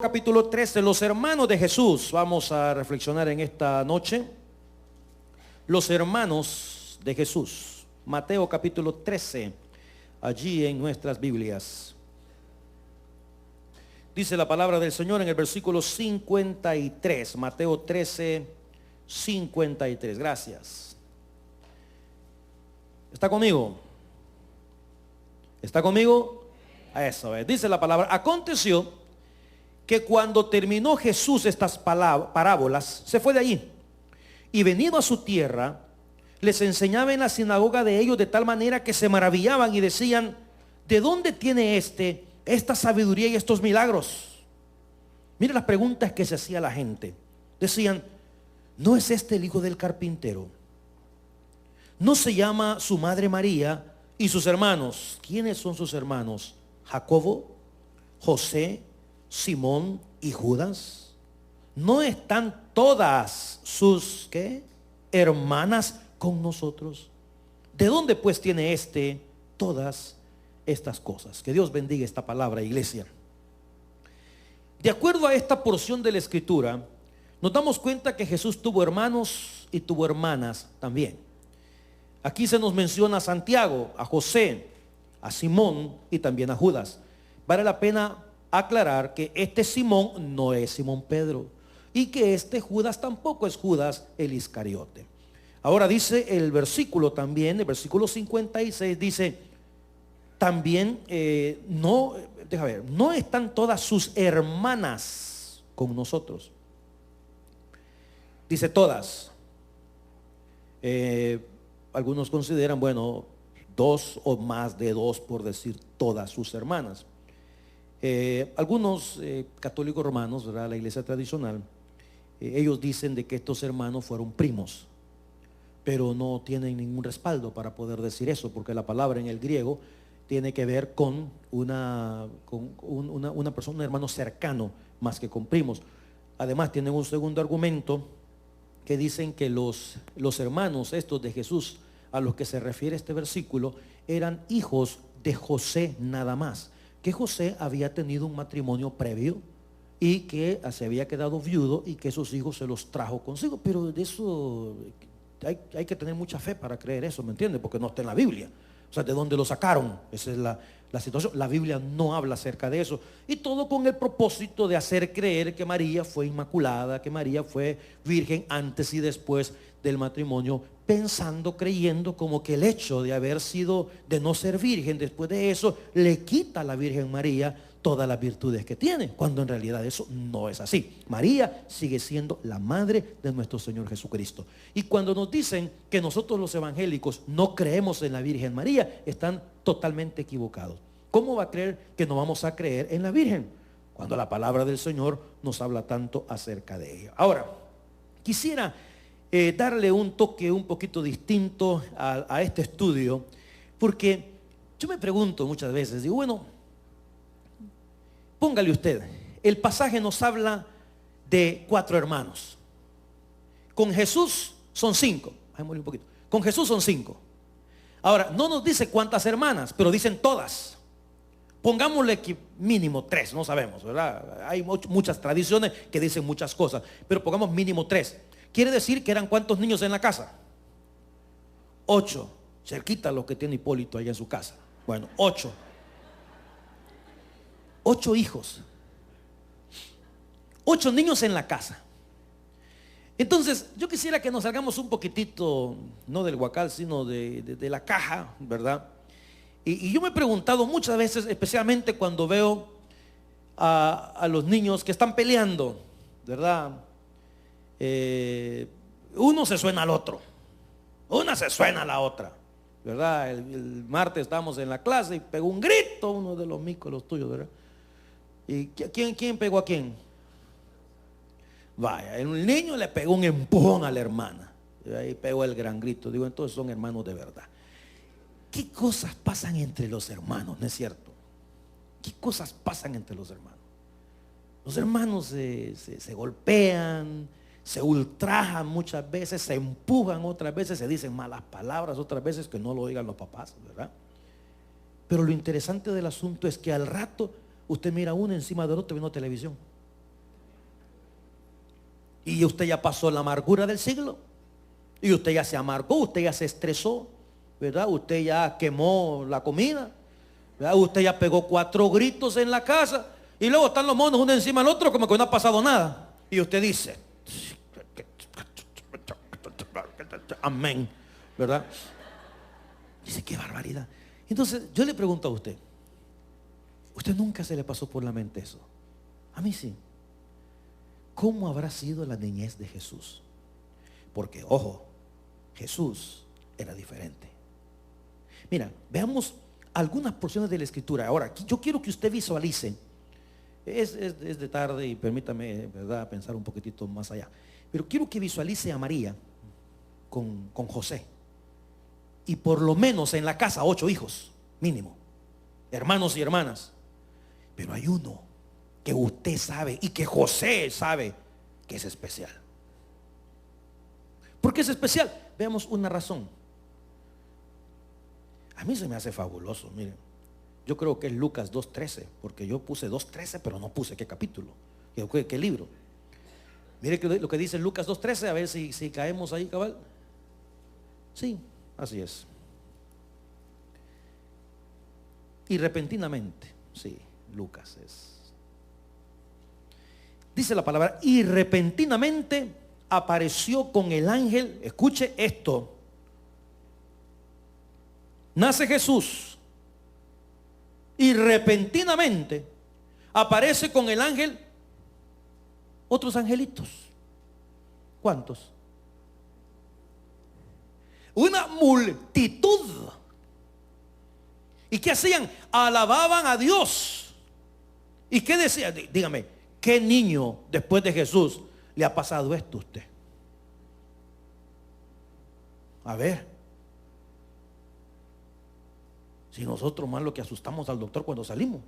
Capítulo 13, los hermanos de Jesús. Vamos a reflexionar en esta noche. Los hermanos de Jesús. Mateo capítulo 13, allí en nuestras Biblias. Dice la palabra del Señor en el versículo 53. Mateo 13, 53. Gracias. ¿Está conmigo? ¿Está conmigo? A eso es. Dice la palabra: aconteció que cuando terminó Jesús estas parábolas, se fue de allí, y venido a su tierra, les enseñaba en la sinagoga de ellos de tal manera que se maravillaban y decían: ¿de dónde tiene esta sabiduría y estos milagros? Mira las preguntas que se hacía la gente. Decían: ¿no es este el hijo del carpintero? ¿No se llama su madre María y sus hermanos? ¿Quiénes son sus hermanos? Jacobo, José, Simón y Judas. ¿No están todas sus hermanas con nosotros? ¿De dónde pues tiene todas estas cosas? Que Dios bendiga esta palabra, iglesia. De acuerdo a esta porción de la escritura, nos damos cuenta que Jesús tuvo hermanos y tuvo hermanas también. Aquí se nos menciona a Santiago, a José, a Simón y también a Judas. Vale la pena aclarar que este Simón no es Simón Pedro, y que este Judas tampoco es Judas el Iscariote. Ahora dice el versículo también, el versículo 56 dice también, no están todas sus hermanas con nosotros. Dice todas. Algunos consideran, bueno, dos o más de dos, por decir todas sus hermanas. Algunos católicos romanos, ¿verdad?, la iglesia tradicional, ellos dicen de que estos hermanos fueron primos, pero no tienen ningún respaldo para poder decir eso, porque la palabra en el griego tiene que ver con una persona, un hermano cercano, más que con primos. Además tienen un segundo argumento, que dicen que los hermanos estos de Jesús, a los que se refiere este versículo, eran hijos de José nada más, que José había tenido un matrimonio previo y que se había quedado viudo y que esos hijos se los trajo consigo. Pero de eso hay que tener mucha fe para creer eso, ¿me entiendes? Porque no está en la Biblia. O sea, ¿de dónde lo sacaron? Esa es la situación. La Biblia no habla acerca de eso. Y todo con el propósito de hacer creer que María fue inmaculada, que María fue virgen antes y después del matrimonio, pensando, creyendo como que el hecho de no ser virgen después de eso le quita a la Virgen María todas las virtudes que tiene, cuando en realidad eso no es así. María sigue siendo la madre de nuestro Señor Jesucristo. Y cuando nos dicen que nosotros los evangélicos no creemos en la Virgen María, están totalmente equivocados. ¿Cómo va a creer que no vamos a creer en la Virgen cuando la palabra del Señor nos habla tanto acerca de ella? Ahora, quisiera darle un toque un poquito distinto a este estudio, porque yo me pregunto muchas veces, digo, bueno, póngale usted, el pasaje nos habla de 4 hermanos. Con Jesús son 5. Bajémosle un poquito. Con Jesús son 5. Ahora, no nos dice cuántas hermanas, pero dicen todas. Pongámosle que mínimo 3, no sabemos, ¿verdad? Hay muchas tradiciones que dicen muchas cosas, pero pongamos mínimo 3. Quiere decir que eran ¿cuántos niños en la casa? 8. Cerquita lo que tiene Hipólito allá en su casa. Bueno, 8. 8 hijos. 8 niños en la casa. Entonces, yo quisiera que nos salgamos un poquitito, no del huacal, sino de la caja, ¿verdad? Y yo me he preguntado muchas veces, especialmente cuando veo a los niños que están peleando, ¿verdad? Uno se suena al otro, una se suena a la otra, ¿verdad? El martes estábamos en la clase y pegó un grito uno de los micos, los tuyos, ¿verdad? ¿Y quién pegó a quién? Vaya, el niño le pegó un empujón a la hermana, y ahí pegó el gran grito. Digo, entonces son hermanos de verdad. ¿Qué cosas pasan entre los hermanos, no es cierto? ¿Qué cosas pasan entre los hermanos? Los hermanos se golpean, se ultrajan muchas veces, se empujan otras veces, se dicen malas palabras otras veces, que no lo digan los papás, ¿verdad? Pero lo interesante del asunto es que al rato usted mira uno encima del otro viendo televisión. Y usted ya pasó la amargura del siglo. Y usted ya se amargó, usted ya se estresó, ¿verdad? Usted ya quemó la comida, ¿verdad? Usted ya pegó 4 gritos en la casa. Y luego están los monos uno encima del otro como que no ha pasado nada. Y usted dice, amén, ¿verdad? Dice, qué barbaridad. Entonces yo le pregunto a usted, ¿usted nunca se le pasó por la mente eso? A mí sí. ¿Cómo habrá sido la niñez de Jesús? Porque, ojo, Jesús era diferente. Mira, veamos algunas porciones de la Escritura. Ahora, yo quiero que usted visualice. Es de tarde y permítame, ¿verdad?, pensar un poquitito más allá. Pero quiero que visualice a María con José. Y por lo menos en la casa 8 hijos, mínimo. Hermanos y hermanas. Pero hay uno que usted sabe y que José sabe que es especial. ¿Por qué es especial? Veamos una razón. A mí se me hace fabuloso, miren. Yo creo que es Lucas 2:13, porque yo puse 2:13, pero no puse qué capítulo, qué libro. Mire lo que dice Lucas 2:13, a ver si caemos ahí, cabal. Sí, así es. Y repentinamente, sí, Lucas es. Dice la palabra, y repentinamente apareció con el ángel, escuche esto. Nace Jesús y repentinamente aparece con el ángel otros angelitos. ¿Cuántos? Una multitud. ¿Y qué hacían? Alababan a Dios. ¿Y qué decían? Dígame, ¿qué niño después de Jesús le ha pasado esto a usted? A ver. Si nosotros más lo que asustamos al doctor cuando salimos.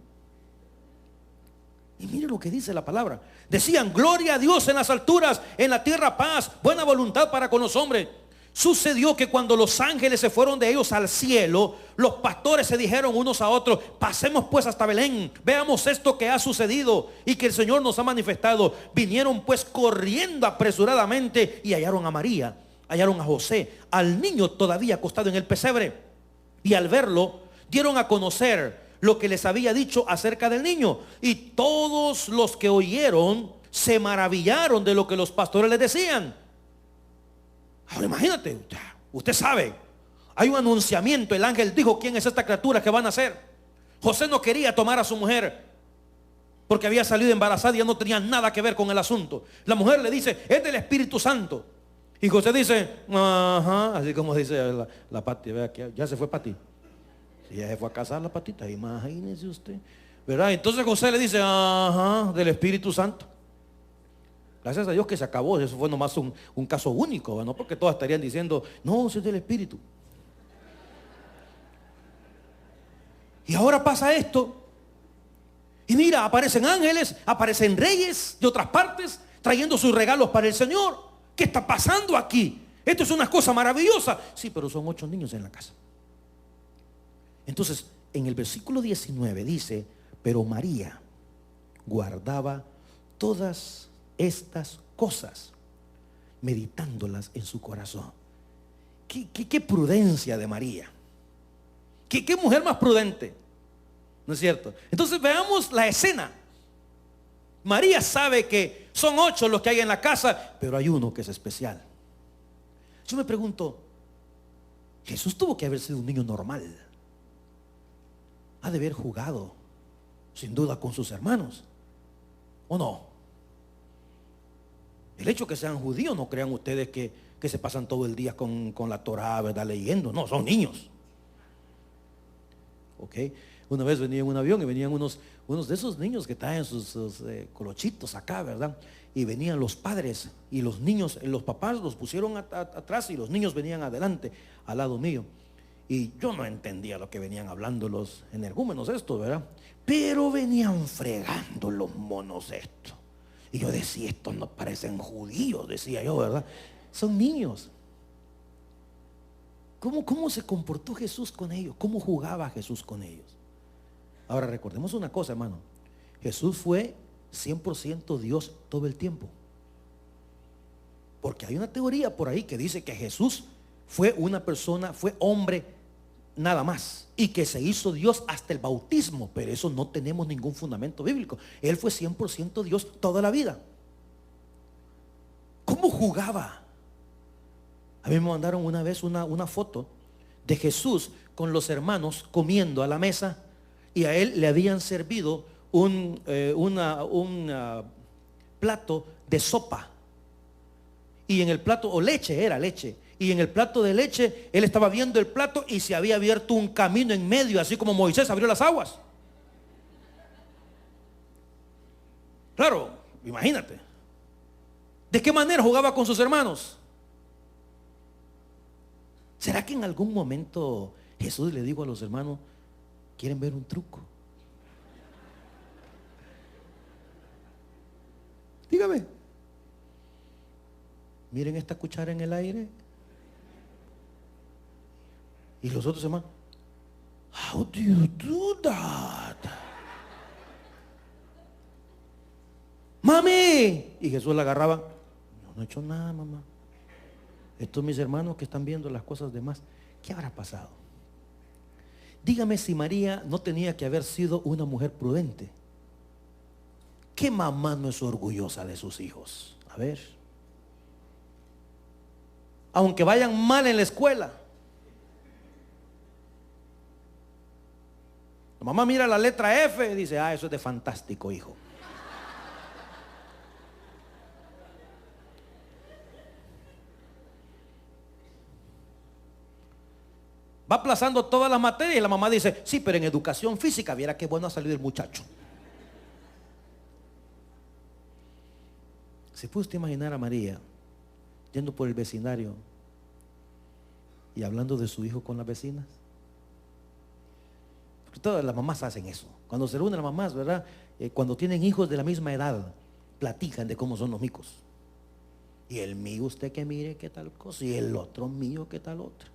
Y mire lo que dice la palabra. Decían, gloria a Dios en las alturas, en la tierra paz, buena voluntad para con los hombres. Sucedió que cuando los ángeles se fueron de ellos al cielo, los pastores se dijeron unos a otros, pasemos pues hasta Belén, veamos esto que ha sucedido y que el Señor nos ha manifestado. Vinieron pues corriendo apresuradamente y hallaron a María, hallaron a José, al niño todavía acostado en el pesebre. Y al verlo, dieron a conocer lo que les había dicho acerca del niño. Y todos los que oyeron se maravillaron de lo que los pastores les decían. Ahora imagínate, usted sabe, hay un anunciamiento, el ángel dijo quién es esta criatura que van a nacer. José no quería tomar a su mujer porque había salido embarazada y ya no tenía nada que ver con el asunto. La mujer le dice, es del Espíritu Santo. Y José dice, ajá, así como dice la Pati, vea que ya se fue Pati. Si ya se fue a casar la patita, imagínese usted, ¿verdad? Entonces José le dice, ajá, del Espíritu Santo. Gracias a Dios que se acabó. Eso fue nomás un caso único, ¿no? Porque todos estarían diciendo, no, eso es del Espíritu. Y ahora pasa esto. Y mira, aparecen ángeles, aparecen reyes de otras partes, trayendo sus regalos para el Señor. ¿Qué está pasando aquí? Esto es una cosa maravillosa. Sí, pero son 8 niños en la casa. Entonces, en el versículo 19 dice, pero María guardaba todas estas cosas, meditándolas en su corazón. Qué prudencia de María. Qué mujer más prudente, ¿no es cierto? Entonces veamos la escena. María sabe que son 8 los que hay en la casa, pero hay uno que es especial. Yo me pregunto, Jesús tuvo que haber sido un niño normal. Ha de haber jugado, sin duda, con sus hermanos, ¿o no? El hecho que sean judíos, no crean ustedes que se pasan todo el día con la Torá, ¿verdad?, leyendo. No, son niños. Ok. Una vez venía en un avión y venían unos de esos niños que traen sus colochitos acá, ¿verdad? Y venían los padres y los niños, los papás los pusieron atrás y los niños venían adelante, al lado mío. Y yo no entendía lo que venían hablando los energúmenos estos, ¿verdad? Pero venían fregando los monos estos. Y yo decía, estos no parecen judíos, decía yo, ¿verdad? Son niños. ¿Cómo se comportó Jesús con ellos? ¿Cómo jugaba Jesús con ellos? Ahora recordemos una cosa, hermano. Jesús fue 100% Dios todo el tiempo. Porque hay una teoría por ahí que dice que Jesús fue una persona, fue hombre nada más, y que se hizo Dios hasta el bautismo, pero eso no tenemos ningún fundamento bíblico. Él fue 100% Dios toda la vida. ¿Cómo jugaba? A mí me mandaron una vez una foto de Jesús con los hermanos comiendo a la mesa, y a él le habían servido un plato de sopa, y en el plato, o leche, era leche, y en el plato de leche él estaba viendo el plato y se había abierto un camino en medio, así como Moisés abrió las aguas. Claro, imagínate. ¿De qué manera jugaba con sus hermanos? ¿Será que en algún momento Jesús le dijo a los hermanos: ¿quieren ver un truco? Dígame. Miren esta cuchara en el aire. Y los otros hermanos: How do you do that? Mami. Y Jesús la agarraba: no he hecho nada, mamá. Estos mis hermanos que están viendo las cosas demás, ¿qué habrá pasado? Dígame si María no tenía que haber sido una mujer prudente. ¿Qué mamá no es orgullosa de sus hijos? A ver. Aunque vayan mal en la escuela, la mamá mira la letra F y dice: eso es de fantástico, hijo. Va aplazando todas las materias y la mamá dice: sí, pero en educación física, viera qué bueno ha salido el muchacho. ¿Se puede usted imaginar a María yendo por el vecindario y hablando de su hijo con las vecinas? Porque todas las mamás hacen eso. Cuando se reúnen las mamás, ¿verdad? Cuando tienen hijos de la misma edad, platican de cómo son los micos. Y el mío, usted que mire qué tal cosa, y el otro mío qué tal otra.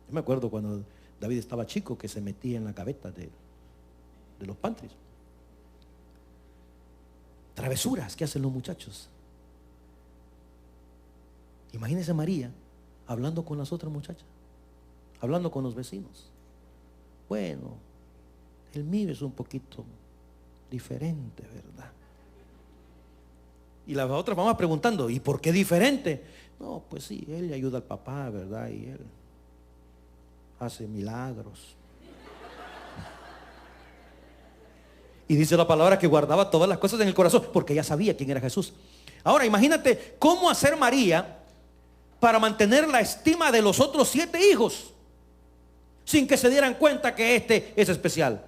Yo me acuerdo cuando David estaba chico, que se metía en la gaveta de los pantries. Travesuras que hacen los muchachos. Imagínese María hablando con las otras muchachas, hablando con los vecinos. Bueno, el mío es un poquito diferente, ¿verdad? Y las otras mamás preguntando: ¿y por qué diferente? No, pues sí, él le ayuda al papá, ¿verdad? Y él hace milagros. Y dice la palabra que guardaba todas las cosas en el corazón, porque ella sabía quién era Jesús. Ahora imagínate cómo hacer María para mantener la estima de los otros 7 hijos, sin que se dieran cuenta que este es especial.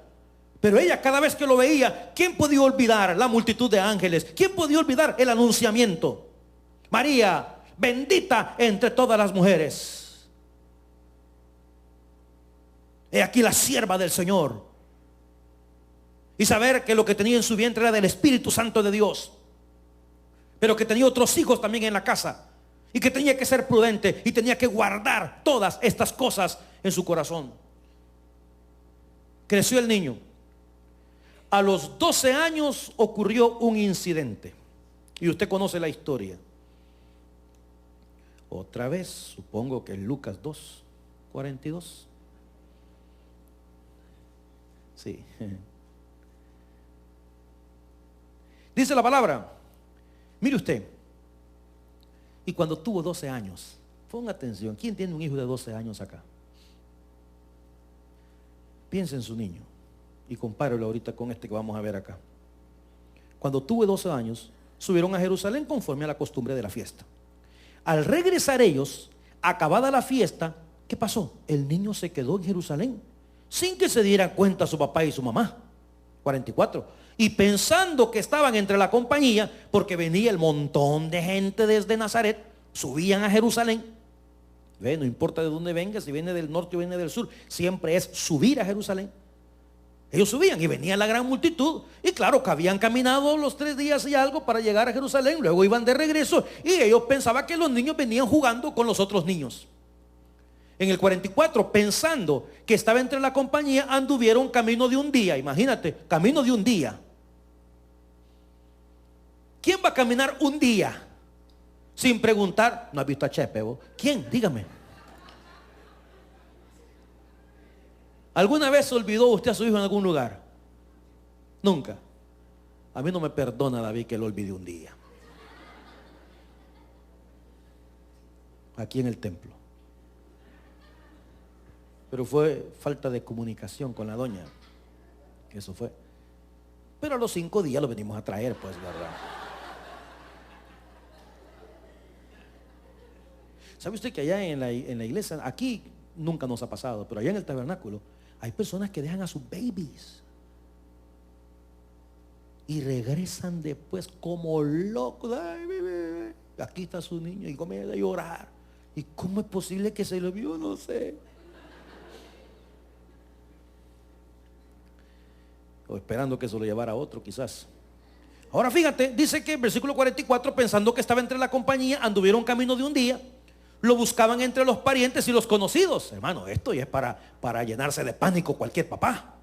Pero ella, cada vez que lo veía, ¿quién podía olvidar la multitud de ángeles? ¿Quién podía olvidar el anunciamiento? María, bendita entre todas las mujeres. He aquí la sierva del Señor. Y saber que lo que tenía en su vientre era del Espíritu Santo de Dios, pero que tenía otros hijos también en la casa, y que tenía que ser prudente y tenía que guardar todas estas cosas en su corazón. Creció el niño. A los 12 años ocurrió un incidente, y usted conoce la historia. Otra vez, supongo que en Lucas 2:42. Sí. Dice la palabra, mire usted, y cuando tuvo 12 años, ponga atención, ¿quién tiene un hijo de 12 años acá? Piensa en su niño y compárelo ahorita con este que vamos a ver acá. Cuando tuvo 12 años, subieron a Jerusalén conforme a la costumbre de la fiesta. Al regresar ellos, acabada la fiesta, ¿qué pasó? El niño se quedó en Jerusalén, sin que se dieran cuenta su papá y su mamá. 44. Y pensando que estaban entre la compañía, porque venía el montón de gente desde Nazaret, subían a Jerusalén. Ve, no importa de dónde venga, si viene del norte o viene del sur, siempre es subir a Jerusalén. Ellos subían y venía la gran multitud, y claro que habían caminado los 3 días y algo para llegar a Jerusalén, luego iban de regreso, y ellos pensaban que los niños venían jugando con los otros niños. En el 44, pensando que estaba entre la compañía, anduvieron camino de un día. Imagínate, camino de un día. ¿Quién va a caminar un día sin preguntar? ¿No has visto a Chepe vos? ¿Quién? Dígame. ¿Alguna vez olvidó usted a su hijo en algún lugar? Nunca. A mí no me perdona David que lo olvide un día. Aquí en el templo. Pero fue falta de comunicación con la doña. Eso fue. Pero a los 5 días lo venimos a traer, pues, ¿verdad? ¿Sabe usted que allá en la iglesia, aquí nunca nos ha pasado, pero allá en el tabernáculo, hay personas que dejan a sus babies y regresan después como locos? Ay, bebé, aquí está su niño, y comienza a llorar. ¿Y cómo es posible que se lo vio? No sé. O esperando que se lo llevara otro, quizás. Ahora fíjate, dice que en versículo 44, pensando que estaba entre la compañía, anduvieron camino de un día, lo buscaban entre los parientes y los conocidos. Hermano, esto ya es para llenarse de pánico cualquier papá.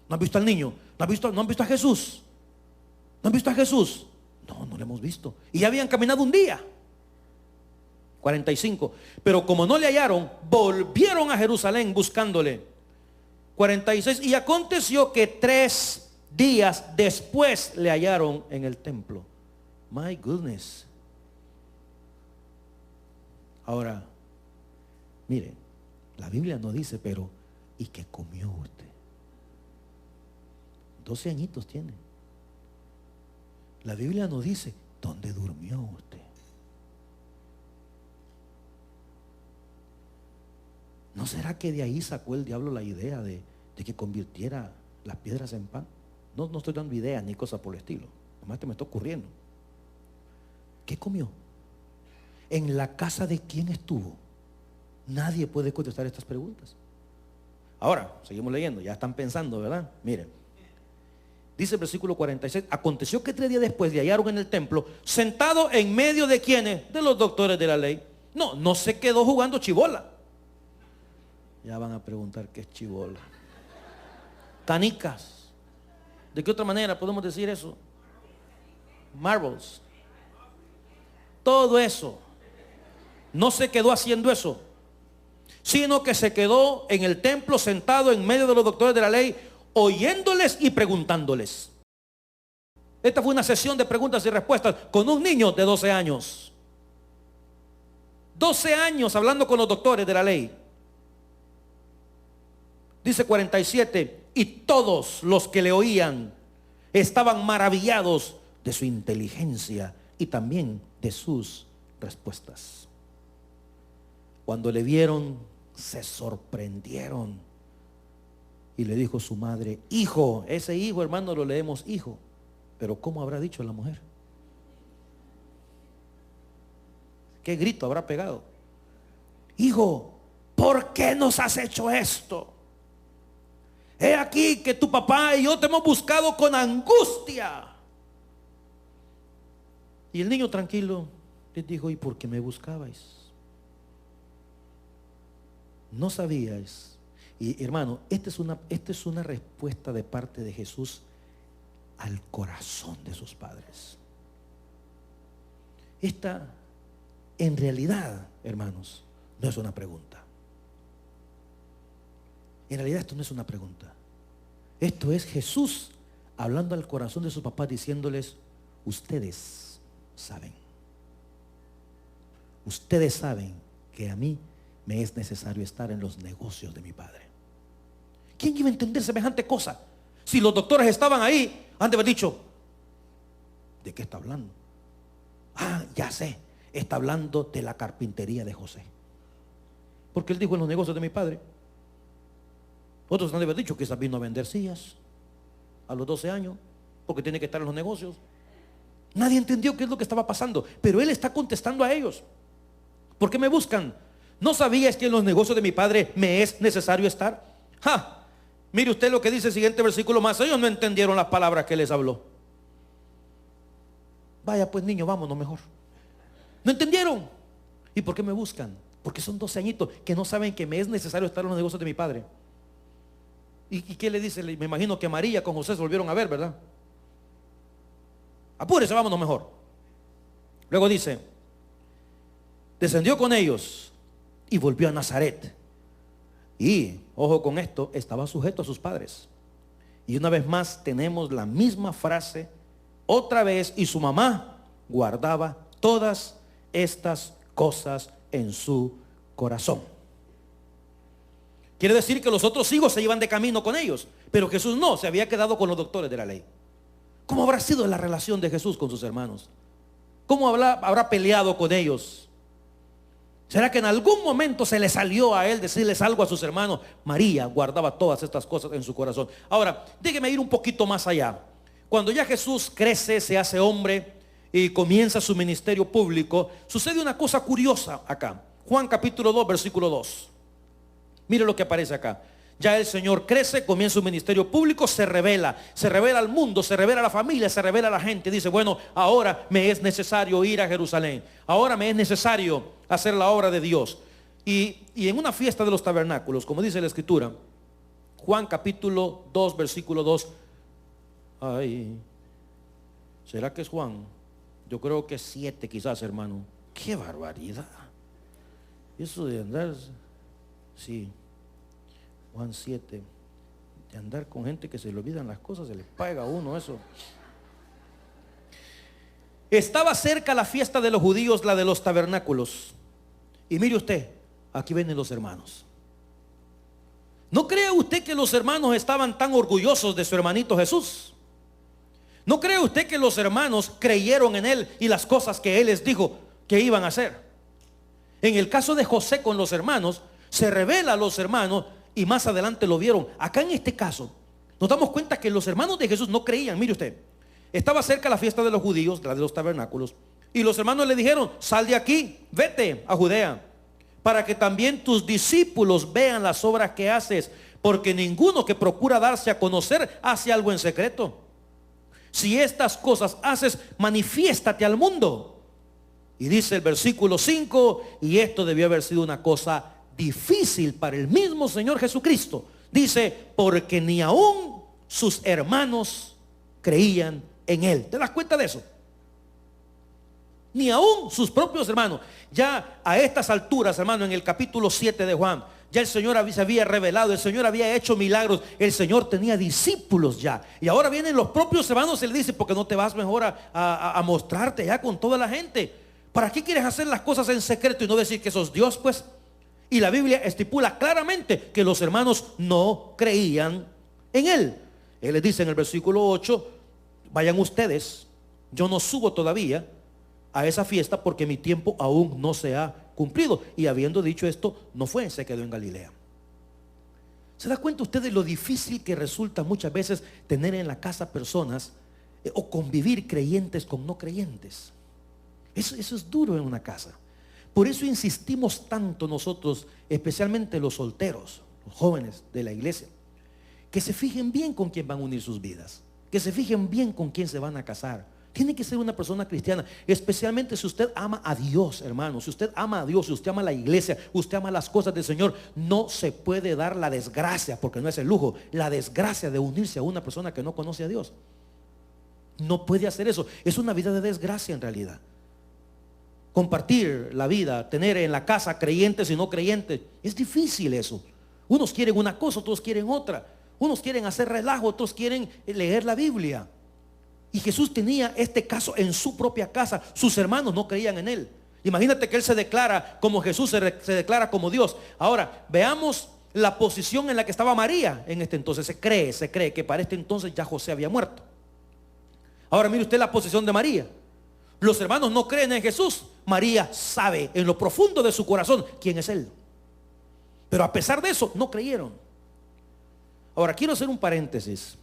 ¿No han visto al niño? ¿No han visto a Jesús? ¿No han visto a Jesús? No, no lo hemos visto. Y ya habían caminado un día. 45. Pero como no le hallaron, volvieron a Jerusalén buscándole. 46. Y aconteció que 3 días después le hallaron en el templo. My goodness. Ahora, mire, la Biblia no dice, pero ¿y qué comió usted? 12 añitos tiene. La Biblia no dice dónde durmió usted. ¿No será que de ahí sacó el diablo la idea de que convirtiera las piedras en pan? No estoy dando ideas ni cosas por el estilo. Nomás que me está ocurriendo. ¿Qué comió? ¿En la casa de quién estuvo? Nadie puede contestar estas preguntas. Ahora, seguimos leyendo. Ya están pensando, ¿verdad? Miren. Dice el versículo 46. Aconteció que 3 días después le hallaron en el templo, sentado en medio de ¿quiénes? De los doctores de la ley. No se quedó jugando chibola. Ya van a preguntar qué es chibola. Canicas. ¿De qué otra manera podemos decir eso? Marbles. Todo eso. No se quedó haciendo eso, sino que se quedó en el templo sentado en medio de los doctores de la ley, oyéndoles y preguntándoles. Esta fue una sesión de preguntas y respuestas con un niño de 12 años. 12 años hablando con los doctores de la ley. Dice 47, y todos los que le oían estaban maravillados de su inteligencia y también de sus respuestas. Cuando le vieron, se sorprendieron. Y le dijo su madre, hijo. Ese hijo, hermano, lo leemos hijo. Pero ¿cómo habrá dicho la mujer? ¿Qué grito habrá pegado? Hijo, ¿por qué nos has hecho esto? He aquí que tu papá y yo te hemos buscado con angustia. Y el niño tranquilo les dijo, ¿y por qué me buscabais? No sabíais. Y hermano, esta es una respuesta de parte de Jesús al corazón de sus padres. Esta, en realidad, hermanos, no es una pregunta. En realidad esto no es una pregunta. Esto es Jesús hablando al corazón de sus papás, diciéndoles, ustedes saben. Ustedes saben que a mí me es necesario estar en los negocios de mi Padre. ¿Quién iba a entender semejante cosa? Si los doctores estaban ahí, han de haber dicho, ¿de qué está hablando? Ah, ya sé, está hablando de la carpintería de José. Porque él dijo, en los negocios de mi Padre. Otros han de haber dicho, quizás vino a vender sillas a los 12 años, porque tiene que estar en los negocios. Nadie entendió qué es lo que estaba pasando, pero él está contestando a ellos. ¿Por qué me buscan? ¿No sabías que en los negocios de mi Padre me es necesario estar? ¡Ja! Mire usted lo que dice el siguiente versículo más. Ellos no entendieron las palabras que les habló. Vaya pues, niño, vámonos mejor. No entendieron. ¿Y por qué me buscan? Porque son 12 añitos que no saben que me es necesario estar en los negocios de mi Padre. ¿Y qué le dice? Me imagino que María con José se volvieron a ver, ¿verdad? Apúrese, vámonos mejor. Luego dice, descendió con ellos y volvió a Nazaret. Y, ojo con esto, estaba sujeto a sus padres. Y una vez más tenemos la misma frase, otra vez, y su mamá guardaba todas estas cosas en su corazón. Quiere decir que los otros hijos se iban de camino con ellos, pero Jesús no, se había quedado con los doctores de la ley. ¿Cómo habrá sido la relación de Jesús con sus hermanos? ¿Cómo habrá peleado con ellos? ¿Será que en algún momento se le salió a él decirles algo a sus hermanos? María guardaba todas estas cosas en su corazón. Ahora, déjeme ir un poquito más allá. Cuando ya Jesús crece, se hace hombre y comienza su ministerio público, sucede una cosa curiosa acá. Juan capítulo 2, versículo 2. Mire lo que aparece acá. Ya el Señor crece, comienza su ministerio público, se revela al mundo, se revela a la familia, se revela a la gente. Dice, bueno, ahora me es necesario ir a Jerusalén. Ahora me es necesario hacer la obra de Dios. Y en una fiesta de los tabernáculos, como dice la escritura, Juan capítulo 2, versículo 2. Ay, ¿será que es Juan? Yo creo que es 7 quizás, hermano. ¡Qué barbaridad! Eso de andar, sí, Juan 7, de andar con gente que se le olvidan las cosas, se le paga a uno eso. Estaba cerca la fiesta de los judíos, la de los tabernáculos. Y mire usted, aquí vienen los hermanos. ¿No cree usted que los hermanos estaban tan orgullosos de su hermanito Jesús? ¿No cree usted que los hermanos creyeron en él y las cosas que él les dijo que iban a hacer? En el caso de José con los hermanos, se revela a los hermanos y más adelante lo vieron. Acá en este caso, nos damos cuenta que los hermanos de Jesús no creían. Mire usted, estaba cerca la fiesta de los judíos, la de los tabernáculos, y los hermanos le dijeron, sal de aquí, vete a Judea, para que también tus discípulos vean las obras que haces, porque ninguno que procura darse a conocer hace algo en secreto. Si estas cosas haces, manifiéstate al mundo. Y dice el versículo 5, y esto debió haber sido una cosa difícil para el mismo Señor Jesucristo. Dice, porque ni aún sus hermanos creían en él. ¿Te das cuenta de eso? Ni aún sus propios hermanos. Ya a estas alturas, hermano, en el capítulo 7 de Juan, ya el Señor se había revelado, el Señor había hecho milagros, el Señor tenía discípulos ya. Y ahora vienen los propios hermanos y le dicen, ¿por qué no te vas mejor a mostrarte ya con toda la gente? ¿Para qué quieres hacer las cosas en secreto y no decir que sos Dios, pues? Y la Biblia estipula claramente que los hermanos no creían en él. Él les dice en el versículo 8, vayan ustedes, yo no subo todavía a esa fiesta porque mi tiempo aún no se ha cumplido. Y habiendo dicho esto, no fue, se quedó en Galilea. ¿Se da cuenta usted de lo difícil que resulta muchas veces tener en la casa personas o convivir creyentes con no creyentes? Eso es duro en una casa. Por eso insistimos tanto nosotros, especialmente los solteros, los jóvenes de la iglesia, que se fijen bien con quién van a unir sus vidas, que se fijen bien con quién se van a casar. Tiene que ser una persona cristiana, especialmente si usted ama a Dios, hermano. Si usted ama a Dios, si usted ama la iglesia, usted ama las cosas del Señor, no se puede dar la desgracia, porque no es el lujo, la desgracia de unirse a una persona que no conoce a Dios. No puede hacer eso. Es una vida de desgracia en realidad. Compartir la vida, tener en la casa creyentes y no creyentes, es difícil eso. Unos quieren una cosa, otros quieren otra. Unos quieren hacer relajo, otros quieren leer la Biblia. Y Jesús tenía este caso en su propia casa. Sus hermanos no creían en él. Imagínate que él se declara como Jesús, se declara como Dios. Ahora, veamos la posición en la que estaba María en este entonces. Se cree que para este entonces ya José había muerto. Ahora mire usted la posición de María. Los hermanos no creen en Jesús. María sabe en lo profundo de su corazón quién es él. Pero a pesar de eso, no creyeron. Ahora quiero hacer un paréntesis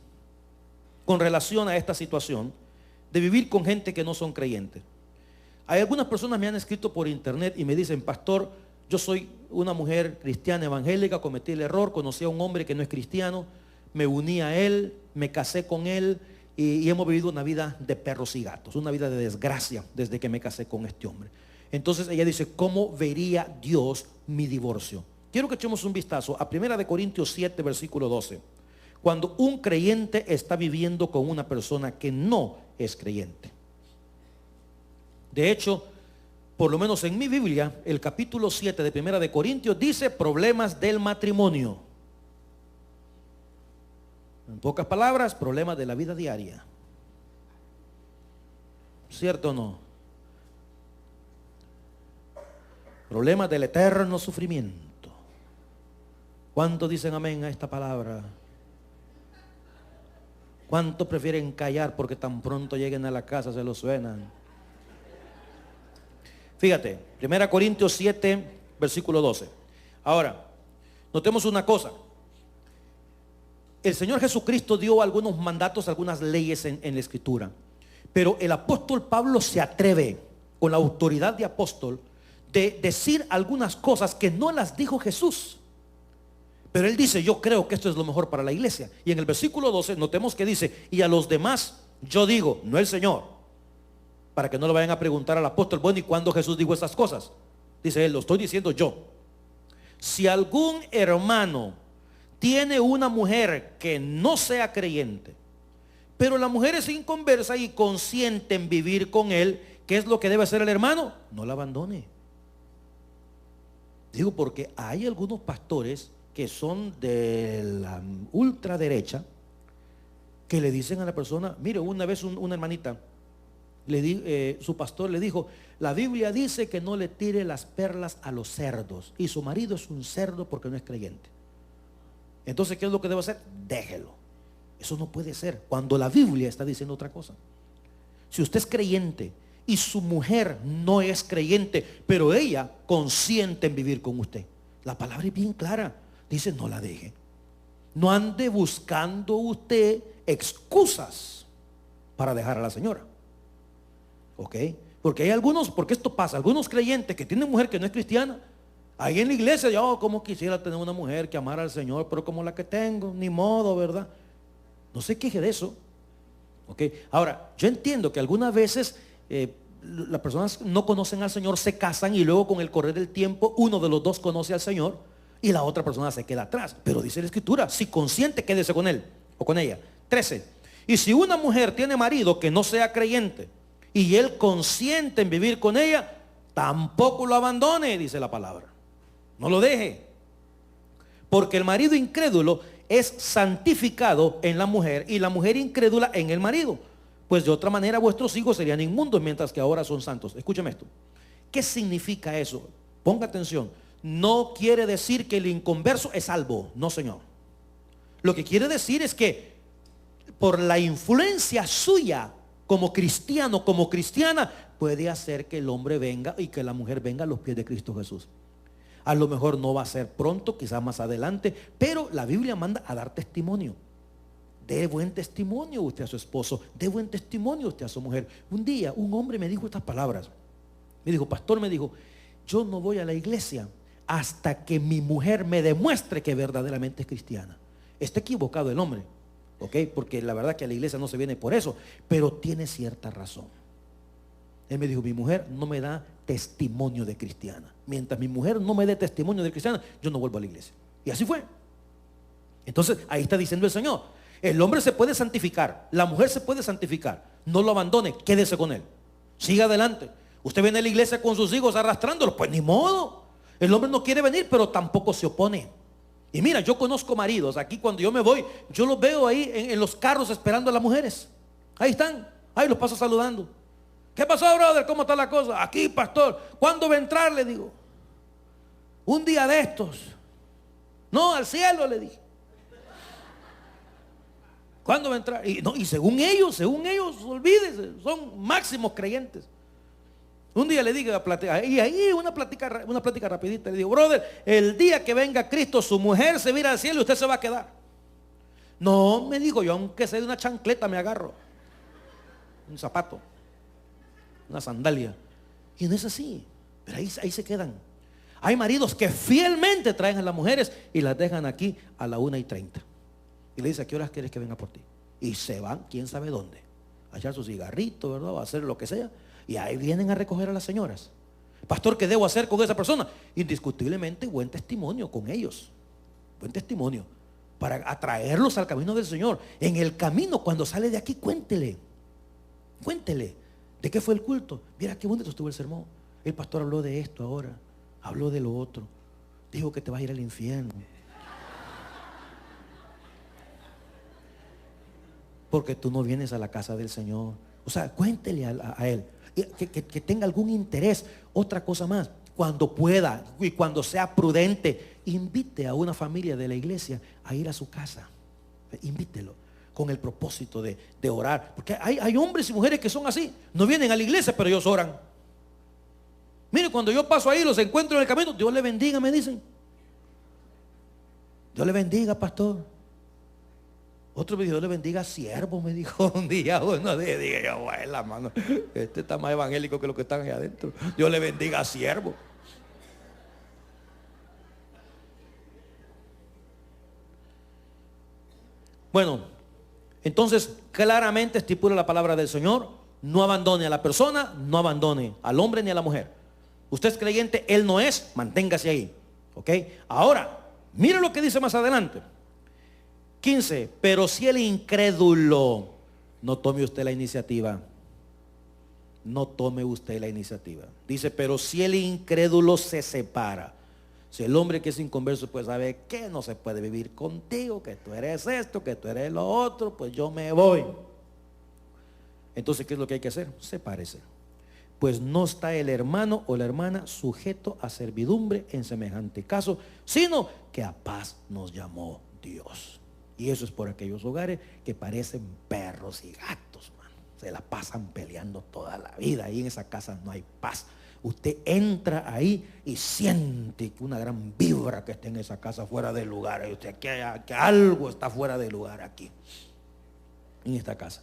con relación a esta situación de vivir con gente que no son creyentes. Hay algunas personas me han escrito por internet y me dicen, pastor, yo soy una mujer cristiana evangélica, cometí el error, conocí a un hombre que no es cristiano, me uní a él, me casé con él y hemos vivido una vida de perros y gatos, una vida de desgracia desde que me casé con este hombre. Entonces ella dice, ¿cómo vería Dios mi divorcio? Quiero que echemos un vistazo a 1 Corintios 7, versículo 12. Cuando un creyente está viviendo con una persona que no es creyente. De hecho, por lo menos en mi Biblia, el capítulo 7 de Primera de Corintios dice problemas del matrimonio. En pocas palabras, problemas de la vida diaria. ¿Cierto o no? Problemas del eterno sufrimiento. ¿Cuántos dicen amén a esta palabra? ¿Cuántos prefieren callar porque tan pronto lleguen a la casa se lo suenan? Fíjate, 1 Corintios 7, versículo 12. Ahora, notemos una cosa. El Señor Jesucristo dio algunos mandatos, algunas leyes en la Escritura. Pero el apóstol Pablo se atreve, con la autoridad de apóstol, de decir algunas cosas que no las dijo Jesús. Pero él dice, yo creo que esto es lo mejor para la iglesia. Y en el versículo 12 notemos que dice, y a los demás yo digo, no el Señor, para que no le vayan a preguntar al apóstol, bueno, ¿y cuándo Jesús dijo estas cosas? Dice él, lo estoy diciendo yo. Si algún hermano tiene una mujer que no sea creyente, pero la mujer es inconversa y consciente en vivir con él, ¿qué es lo que debe hacer el hermano? No la abandone. Digo porque hay algunos pastores que son de la ultraderecha que le dicen a la persona, mire, una vez una hermanita, su pastor le dijo, la Biblia dice que no le tire las perlas a los cerdos, y su marido es un cerdo porque no es creyente. Entonces, ¿qué es lo que debe hacer? Déjelo. Eso no puede ser cuando la Biblia está diciendo otra cosa. Si usted es creyente y su mujer no es creyente, pero ella consiente en vivir con usted, la palabra es bien clara. Dice, no la deje. No ande buscando usted excusas para dejar a la señora. ¿Ok? Porque hay algunos, porque esto pasa, algunos creyentes que tienen mujer que no es cristiana, ahí en la iglesia, yo como quisiera tener una mujer que amara al Señor, pero como la que tengo, ni modo, ¿verdad? No se queje de eso. ¿Ok? Ahora, yo entiendo que algunas veces las personas no conocen al Señor, se casan y luego con el correr del tiempo uno de los dos conoce al Señor y la otra persona se queda atrás. Pero dice la Escritura, si consciente, quédese con él o con ella. 13. Y si una mujer tiene marido que no sea creyente y él consiente en vivir con ella, tampoco lo abandone, dice la palabra. No lo deje. Porque el marido incrédulo es santificado en la mujer y la mujer incrédula en el marido. Pues de otra manera vuestros hijos serían inmundos mientras que ahora son santos. Escúchame esto. ¿Qué significa eso? Ponga atención. No quiere decir que el inconverso es salvo. No, señor. Lo que quiere decir es que por la influencia suya como cristiano, como cristiana, puede hacer que el hombre venga y que la mujer venga a los pies de Cristo Jesús. A lo mejor no va a ser pronto, quizás más adelante, pero la Biblia manda a dar testimonio. Dé buen testimonio usted a su esposo, dé buen testimonio usted a su mujer. Un día un hombre me dijo estas palabras. Me dijo, pastor, me dijo, yo no voy a la iglesia hasta que mi mujer me demuestre que verdaderamente es cristiana. Está equivocado el hombre, ¿ok? Porque la verdad que a la iglesia no se viene por eso, pero tiene cierta razón. Él me dijo, mi mujer no me da testimonio de cristiana. Mientras mi mujer no me dé testimonio de cristiana, yo no vuelvo a la iglesia. Y así fue. Entonces, ahí está diciendo el Señor, el hombre se puede santificar, la mujer se puede santificar. No lo abandone, quédese con él. Siga adelante. Usted viene a la iglesia con sus hijos arrastrándolos, pues ni modo. El hombre no quiere venir, pero tampoco se opone. Y mira, yo conozco maridos, aquí cuando yo me voy, yo los veo ahí en los carros esperando a las mujeres. Ahí están, ahí los paso saludando. ¿Qué pasó, brother? ¿Cómo está la cosa? Aquí, pastor. ¿Cuándo va a entrar? Le digo. Un día de estos. No, al cielo, le dije. ¿Cuándo va a entrar? Y, no, y según ellos, olvídese, son máximos creyentes. Un día le dije, y ahí una plática rapidita, le digo, brother, el día que venga Cristo, su mujer se vira al cielo y usted se va a quedar. No, me dijo yo, aunque sea de una chancleta me agarro. Un zapato. Una sandalia. Y no es así. Pero ahí se quedan. Hay maridos que fielmente traen a las mujeres y las dejan aquí a la 1:30. Y le dice, ¿a qué horas quieres que venga por ti? Y se van, quién sabe dónde. A echar su cigarrito, ¿verdad? O a hacer lo que sea. Y ahí vienen a recoger a las señoras. Pastor, ¿qué debo hacer con esa persona? Indiscutiblemente buen testimonio con ellos. Buen testimonio. Para atraerlos al camino del Señor. En el camino, cuando sale de aquí, cuéntele. ¿De qué fue el culto? Mira qué bonito estuvo el sermón. El pastor habló de esto ahora, habló de lo otro, dijo que te vas a ir al infierno. Porque tú no vienes a la casa del Señor. O sea, cuéntele a Él. Que tenga algún interés. Otra cosa más, cuando pueda y cuando sea prudente, invite a una familia de la iglesia a ir a su casa. Invítelo con el propósito de orar. Porque hay hombres y mujeres que son así. No vienen a la iglesia, pero ellos oran. Mire, cuando yo paso ahí, los encuentro en el camino. Dios le bendiga, me dicen. Dios le bendiga, pastor. Otro me dijo, Dios le bendiga, siervo, me dijo un día uno. Dije yo, bueno, la mano, este está más evangélico que los que están ahí adentro. Dios le bendiga, siervo. Bueno, entonces claramente estipula la palabra del Señor: no abandone a la persona, no abandone al hombre ni a la mujer. Usted es creyente, él no es, manténgase ahí. ¿Ok? Ahora, mire lo que dice más adelante. 15, pero si el incrédulo, no tome usted la iniciativa. No tome usted la iniciativa. Dice, pero si el incrédulo se separa. Si el hombre que es inconverso pues sabe que no se puede vivir contigo, que tú eres esto, que tú eres lo otro, pues yo me voy. Entonces, ¿qué es lo que hay que hacer? Sepárese. Pues no está el hermano o la hermana sujeto a servidumbre en semejante caso, sino que a paz nos llamó Dios. Y eso es por aquellos hogares que parecen perros y gatos, man. Se la pasan peleando toda la vida. Ahí en esa casa no hay paz. Usted entra ahí y siente una gran vibra que está en esa casa fuera de lugar. Y usted que algo está fuera de lugar aquí, en esta casa.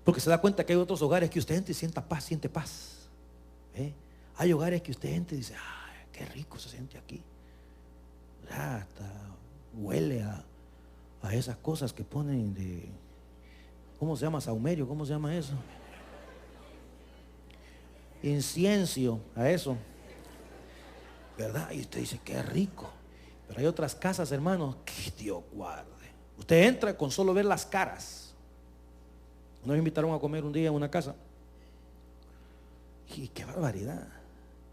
Porque se da cuenta que hay otros hogares que usted entra y sienta paz, siente paz. Hay hogares que usted entra y dice, ay, qué rico se siente aquí. Hasta huele a esas cosas que ponen de, ¿cómo se llama? Saumerio, ¿cómo se llama eso? Incienso, a eso, ¿verdad? Y usted dice, qué rico. Pero hay otras casas, hermanos, que Dios guarde. Usted entra con solo ver las caras. Nos invitaron a comer un día en una casa. Y qué barbaridad.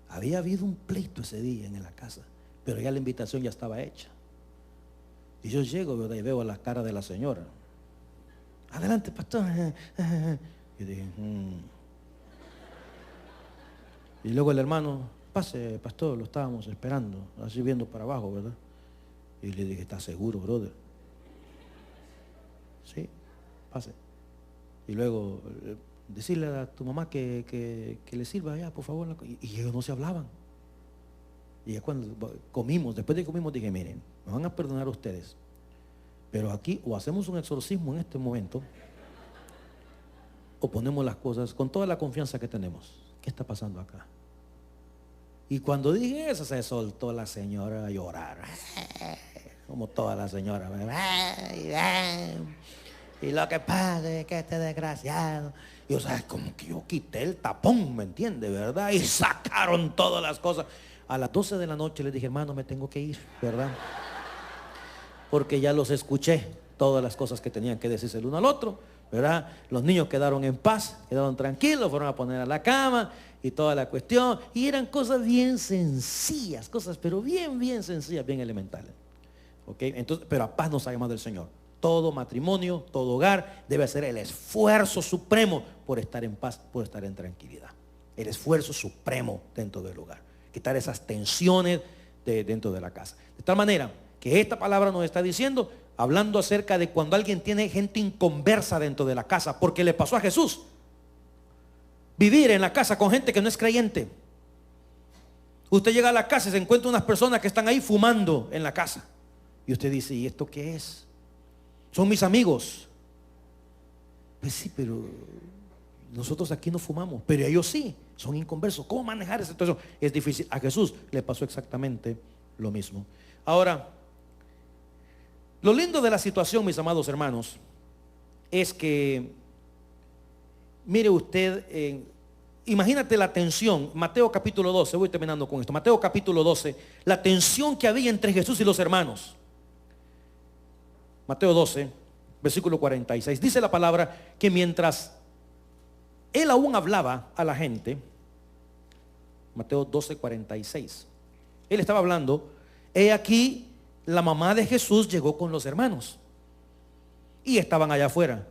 Había habido un pleito ese día en la casa, pero ya la invitación ya estaba hecha. Y yo llego, ¿verdad? Y veo la cara de la señora. Adelante, pastor. Y dije, Y luego el hermano, pase, pastor, lo estábamos esperando, así viendo para abajo, ¿verdad? Y le dije, ¿estás seguro, brother? Sí, pase. Y luego, decirle a tu mamá que le sirva allá, por favor. Y ellos no se hablaban. Y ya cuando comimos, después de que comimos, dije, miren, me van a perdonar ustedes, pero aquí o hacemos un exorcismo en este momento, o ponemos las cosas con toda la confianza que tenemos. ¿Qué está pasando acá? Y cuando dije eso, se soltó la señora a llorar, como todas las señoras. Y lo que pasa es que este desgraciado, y o sea, como que yo quité el tapón, ¿me entiende, verdad? Y sacaron todas las cosas. A las 12 de la noche les dije, hermano, me tengo que ir, ¿verdad? Porque ya los escuché, todas las cosas que tenían que decirse el uno al otro, ¿verdad? Los niños quedaron en paz, quedaron tranquilos, fueron a poner a la cama y toda la cuestión. Y eran cosas bien sencillas, cosas pero bien sencillas, bien elementales. ¿Ok? Entonces, pero a paz nos ha llamado el Señor. Todo matrimonio, todo hogar debe hacer el esfuerzo supremo por estar en paz, por estar en tranquilidad. El esfuerzo supremo dentro del hogar. Quitar esas tensiones dentro de la casa. De tal manera que esta palabra nos está diciendo, hablando acerca de cuando alguien tiene gente inconversa dentro de la casa, porque le pasó a Jesús. Vivir en la casa con gente que no es creyente. Usted llega a la casa y se encuentra unas personas que están ahí fumando en la casa. Y usted dice, ¿y esto qué es? Son mis amigos. Pues sí, pero nosotros aquí no fumamos, pero ellos sí, son inconversos. ¿Cómo manejar esa situación? Es difícil. A Jesús le pasó exactamente lo mismo. Ahora, lo lindo de la situación, mis amados hermanos, es que, mire usted, imagínate la tensión. Mateo capítulo 12, voy terminando con esto. Mateo capítulo 12, la tensión que había entre Jesús y los hermanos. Mateo 12, versículo 46. Dice la palabra que mientras él aún hablaba a la gente, Mateo 12:46. Él estaba hablando, he aquí, la mamá de Jesús llegó con los hermanos y estaban allá afuera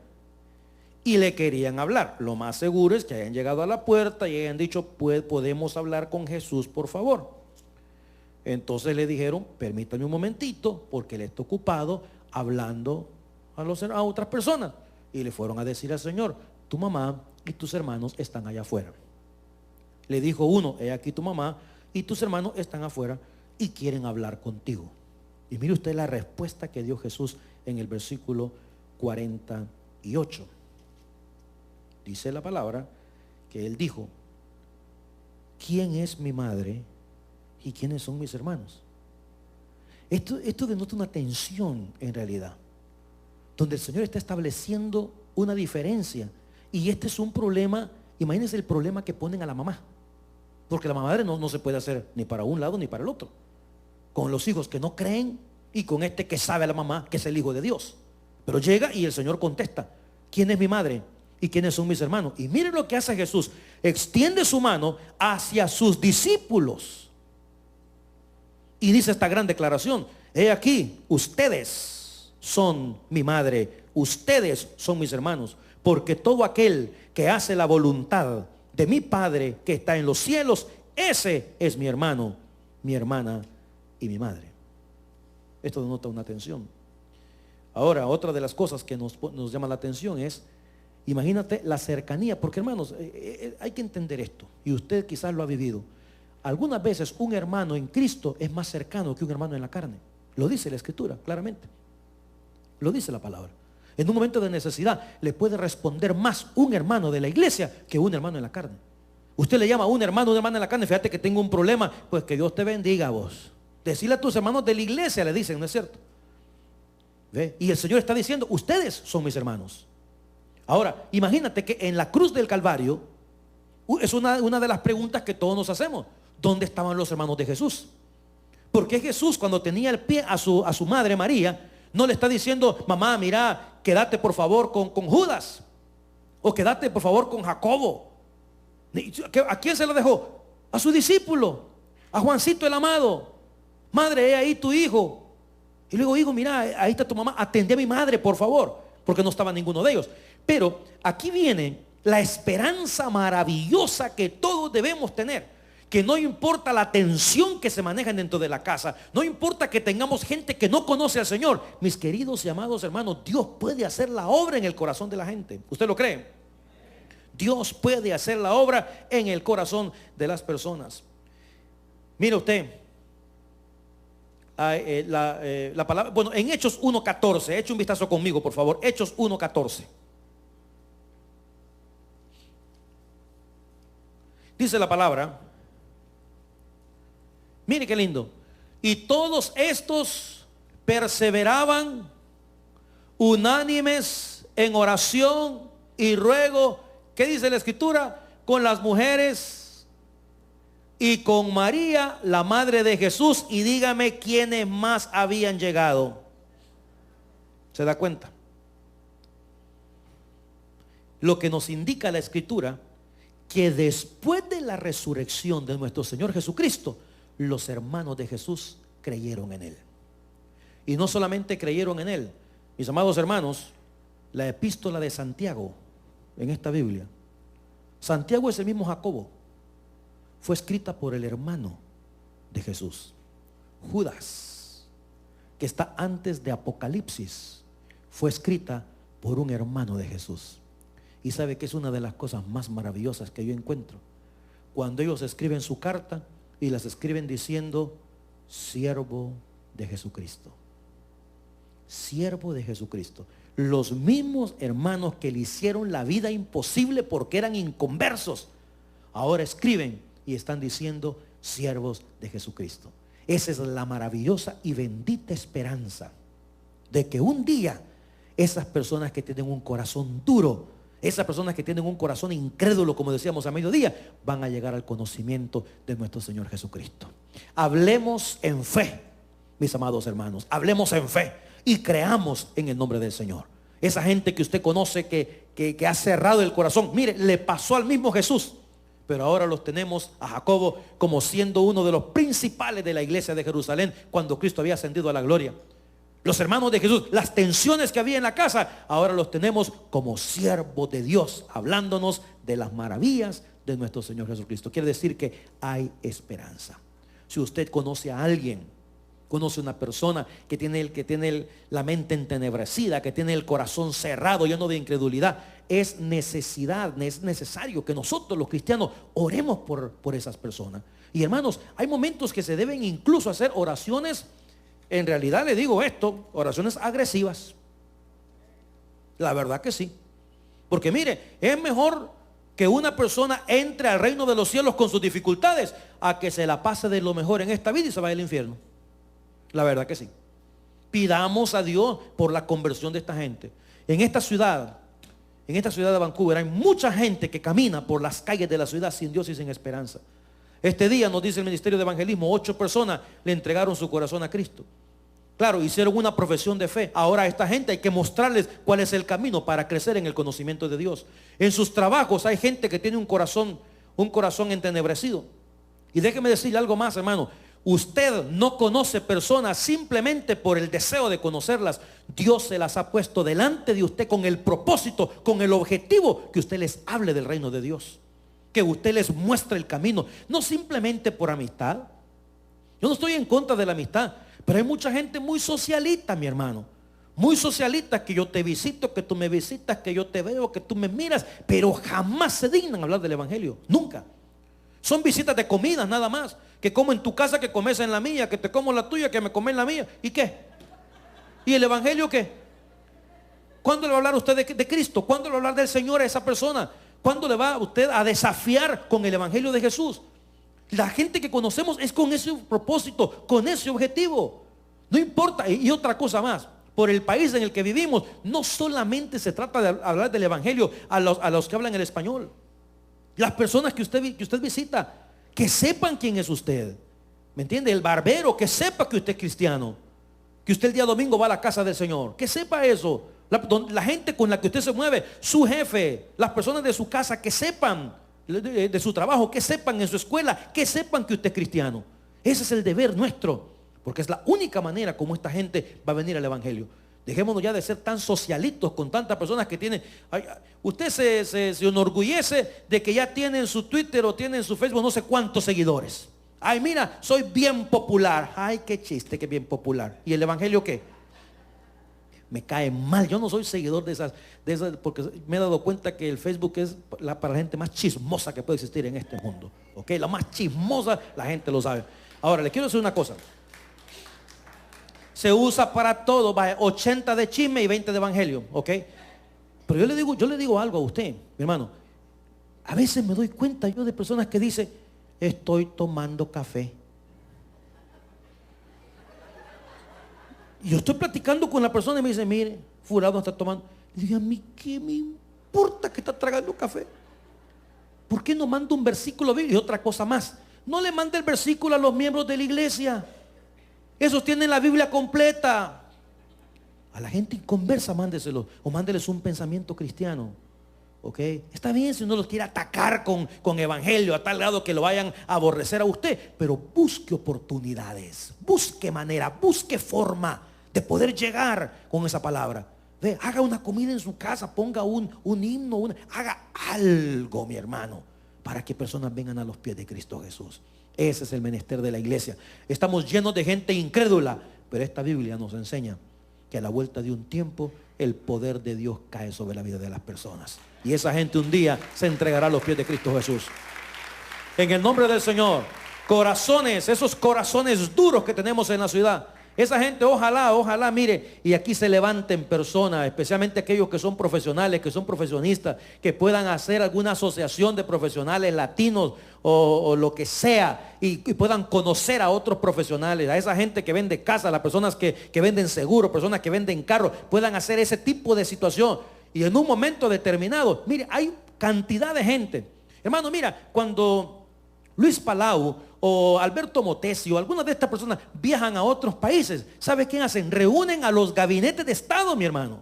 y le querían hablar. Lo más seguro es que hayan llegado a la puerta y hayan dicho, podemos hablar con Jesús, por favor. Entonces le dijeron, permítame un momentito, porque él está ocupado hablando a otras personas. Y le fueron a decir al Señor, tu mamá y tus hermanos están allá afuera. Le dijo uno, he aquí tu mamá y tus hermanos están afuera y quieren hablar contigo. Y mire usted la respuesta que dio Jesús en el versículo 48. Dice la palabra que él dijo, ¿quién es mi madre y quiénes son mis hermanos? Esto denota una tensión en realidad, donde el Señor está estableciendo una diferencia. Y este es un problema, imagínense el problema que ponen a la mamá, porque la madre no se puede hacer ni para un lado ni para el otro, con los hijos que no creen y con este que sabe a la mamá que es el hijo de Dios. Pero llega y el Señor contesta, ¿quién es mi madre y quiénes son mis hermanos? Y miren lo que hace Jesús, extiende su mano hacia sus discípulos y dice esta gran declaración, he aquí, ustedes son mi madre, ustedes son mis hermanos, porque todo aquel que hace la voluntad de mi Padre que está en los cielos, ese es mi hermano, mi hermana y mi madre. Esto denota una tensión. Ahora, otra de las cosas que nos llama la atención es, imagínate la cercanía, porque hermanos, hay que entender esto, y usted quizás lo ha vivido. Algunas veces un hermano en Cristo es más cercano que un hermano en la carne. Lo dice la Escritura, claramente. Lo dice la palabra. En un momento de necesidad le puede responder más un hermano de la iglesia que un hermano en la carne. Usted le llama a un hermano o una hermana en la carne, fíjate que tengo un problema, pues que Dios te bendiga a vos. Decirle a tus hermanos de la iglesia, le dicen, ¿no es cierto? ¿Ve? Y el Señor está diciendo, ustedes son mis hermanos. Ahora, imagínate que en la cruz del Calvario, es una de las preguntas que todos nos hacemos. ¿Dónde estaban los hermanos de Jesús? Porque Jesús, cuando tenía el pie a su madre María, no le está diciendo, mamá, mira, quédate por favor con Judas, o quédate por favor con Jacobo. ¿A quién se lo dejó? A su discípulo, a Juancito el amado. Madre, he ahí tu hijo. Y luego, hijo, mira, ahí está tu mamá, atendé a mi madre, por favor, porque no estaba ninguno de ellos. Pero aquí viene la esperanza maravillosa que todos debemos tener. Que no importa la tensión que se maneja dentro de la casa, no importa que tengamos gente que no conoce al Señor, mis queridos y amados hermanos, Dios puede hacer la obra en el corazón de la gente. ¿Usted lo cree? Dios puede hacer la obra en el corazón de las personas. Mire usted, la palabra, bueno, en Hechos 1:14, eche un vistazo conmigo, por favor. Hechos 1:14. Dice la palabra, mire qué lindo. Y todos estos perseveraban unánimes en oración y ruego. ¿Qué dice la Escritura? Con las mujeres y con María, la madre de Jesús. Y dígame quiénes más habían llegado. ¿Se da cuenta? Lo que nos indica la Escritura, que después de la resurrección de nuestro Señor Jesucristo, los hermanos de Jesús creyeron en Él. Y no solamente creyeron en Él, mis amados hermanos, la epístola de Santiago en esta Biblia, Santiago es el mismo Jacobo, fue escrita por el hermano de Jesús, Judas, que está antes de Apocalipsis, fue escrita por un hermano de Jesús. Y sabe que es una de las cosas más maravillosas que yo encuentro, cuando ellos escriben su carta y las escriben diciendo, siervo de Jesucristo. Siervo de Jesucristo. Los mismos hermanos que le hicieron la vida imposible porque eran inconversos, ahora escriben y están diciendo, siervos de Jesucristo. Esa es la maravillosa y bendita esperanza de que un día esas personas que tienen un corazón duro, esas personas que tienen un corazón incrédulo, como decíamos a mediodía, van a llegar al conocimiento de nuestro Señor Jesucristo. Hablemos en fe, mis amados hermanos. Hablemos en fe y creamos en el nombre del Señor. esa gente que usted conoce que ha cerrado el corazón. Mire, le pasó al mismo Jesús, pero ahora los tenemos a Jacobo como siendo uno de los principales de la iglesia de Jerusalén cuando Cristo había ascendido a la gloria. Los hermanos de Jesús, las tensiones que había en la casa, ahora los tenemos como siervos de Dios, hablándonos de las maravillas de nuestro Señor Jesucristo. Quiere decir que hay esperanza. Si usted conoce a alguien, conoce una persona que tiene la mente entenebrecida, que tiene el corazón cerrado, lleno de incredulidad, es necesario que nosotros los cristianos oremos por esas personas. Y hermanos, hay momentos que se deben incluso hacer oraciones, en realidad le digo esto, oraciones agresivas. La verdad que sí. Porque mire, es mejor que una persona entre al reino de los cielos con sus dificultades a que se la pase de lo mejor en esta vida y se vaya al infierno. La verdad que sí. Pidamos a Dios por la conversión de esta gente. En esta ciudad de Vancouver hay mucha gente que camina por las calles de la ciudad sin Dios y sin esperanza. Este día nos dice el Ministerio de Evangelismo, 8 personas le entregaron su corazón a Cristo. Claro, hicieron una profesión de fe. Ahora a esta gente hay que mostrarles cuál es el camino para crecer en el conocimiento de Dios. En sus trabajos hay gente que tiene un corazón entenebrecido. Y déjeme decirle algo más, hermano. Usted no conoce personas simplemente por el deseo de conocerlas. Dios se las ha puesto delante de usted con el propósito, con el objetivo que usted les hable del reino de Dios, que usted les muestre el camino, no simplemente por amistad. Yo no estoy en contra de la amistad, pero hay mucha gente muy socialita, mi hermano, muy socialita, que yo te visito, que tú me visitas, que yo te veo, que tú me miras, pero jamás se dignan a hablar del evangelio, nunca. Son visitas de comidas nada más, que como en tu casa, que comes en la mía, que te como la tuya, que me comes en la mía. ¿Y qué? ¿Y el evangelio qué? ¿Cuándo le va a hablar a usted de Cristo? ¿Cuándo le va a hablar del Señor a esa persona? ¿Cuándo le va usted a desafiar con el evangelio de Jesús? La gente que conocemos es con ese propósito, con ese objetivo. No importa. Y otra cosa más, por el país en el que vivimos, no solamente se trata de hablar del evangelio a los que hablan el español. Las personas que usted visita, que sepan quién es usted. ¿Me entiende? El barbero, que sepa que usted es cristiano, que usted el día domingo va a la casa del Señor, que sepa eso. La gente con la que usted se mueve, su jefe, las personas de su casa, que sepan de su trabajo, que sepan en su escuela, que sepan que usted es cristiano. Ese es el deber nuestro, porque es la única manera como esta gente va a venir al evangelio. Dejémonos ya de ser tan socialitos con tantas personas que tienen. Usted se enorgullece de que ya tienen su Twitter o tienen su Facebook no sé cuántos seguidores. Ay, mira, soy bien popular. Ay, qué chiste, que bien popular. ¿Y el evangelio qué? Me cae mal. Yo no soy seguidor de esas, porque me he dado cuenta que el Facebook es para la gente más chismosa que puede existir en este mundo. ¿Ok? La más chismosa, la gente lo sabe. Ahora, le quiero decir una cosa. Se usa para todo, 80 de chisme y 20 de evangelio, ¿ok? Pero yo le digo algo a usted, mi hermano. A veces me doy cuenta yo de personas que dicen, estoy tomando café. Y yo estoy platicando con la persona y me dice, mire, fulano está tomando. Y digo, a mí, ¿qué me importa que está tragando café? ¿Por qué no manda un versículo bíblico? Y otra cosa más, no le mande el versículo a los miembros de la iglesia. Esos tienen la Biblia completa. A la gente inconversa mándeselo, o mándeles un pensamiento cristiano. ¿Ok? Está bien si uno los quiere atacar con evangelio a tal grado que lo vayan a aborrecer a usted, pero busque oportunidades, busque manera, busque forma de poder llegar con esa palabra. Ve, haga una comida en su casa, ponga un himno, haga algo, mi hermano, para que personas vengan a los pies de Cristo Jesús. Ese es el menester de la iglesia. Estamos llenos de gente incrédula, pero esta Biblia nos enseña que a la vuelta de un tiempo el poder de Dios cae sobre la vida de las personas, y esa gente un día se entregará a los pies de Cristo Jesús. En el nombre del Señor, corazones, esos corazones duros que tenemos en la ciudad, esa gente ojalá, mire, y aquí se levanten personas, especialmente aquellos que son profesionales, que son profesionistas, que puedan hacer alguna asociación de profesionales latinos o lo que sea, y puedan conocer a otros profesionales, a esa gente que vende casas, las personas que venden seguros, personas que venden carros, puedan hacer ese tipo de situación. Y en un momento determinado, mire, hay cantidad de gente. Hermano, mira, cuando Luis Palau o Alberto Motesi o algunas de estas personas viajan a otros países, ¿sabe qué hacen? Reúnen a los gabinetes de Estado, mi hermano.